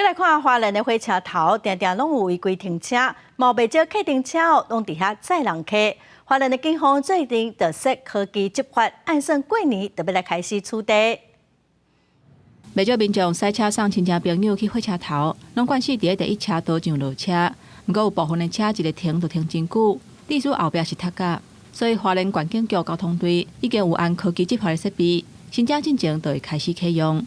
再来看花莲的火车头，常常拢有违规停车，毛袂少客停车哦，拢伫遐载人客。花莲的警方最近特设科技执法，按算过年特别来开始处理。袂少民众驶车送亲戚朋友去火车头，拢惯势伫咧第一车道上落车。不过有部分的车一个停就停真久，历史后壁是塌架，所以花莲县警局交通队已经有按科技执法的设备，行车进程就会开始启用。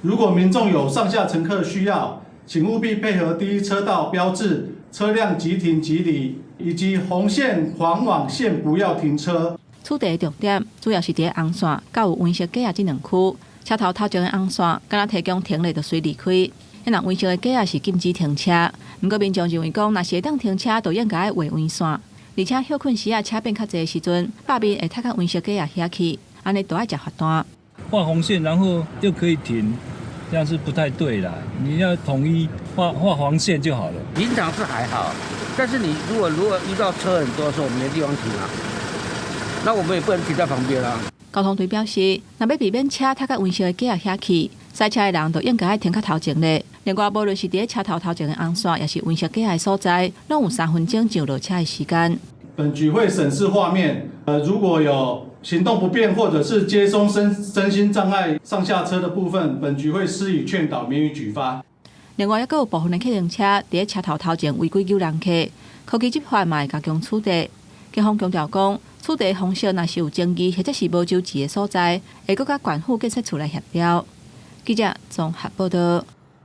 如果民众有上下乘客需要，请务必配合第一车道标志、车辆即停即离，以及红线、黄网线不要停车。处理的重点主要是伫红线，甲有违泊假啊这两区。车头头前的红线，敢若提供停咧就随离开；迄若违泊的假啊是禁止停车。不过民众认为讲，若是会当停车，就应该要画违线，而且休困时啊车变较侪的时阵，百面会踢到违泊假啊遐去，安尼都要吃罚单。画红线，然后又可以停，这样是不太对啦。你要统一画黄线就好了。平常是还好，但是你如果遇到车很多的时候，没地方停啊，那我们也不能停在旁边啊。交通队表示，若要避免车踢到违泊的假啊遐去，驶车的人就应该要停较头前咧。另外，无论是伫咧车头头前的红线，也是违泊假的所在，拢有3分钟上落车的时间。本局会审视画面，如果有行动不便或者是接送身心障碍上下车的部分，本局会施以劝导，免予举发。另外，还有部分的客运车伫咧车头头前违规救人客，科技执法嘛会加强处理。警方强调讲，处理方式若是有争议或者是无周知的所在，会搁甲管府建设处来协调。记者综合报道。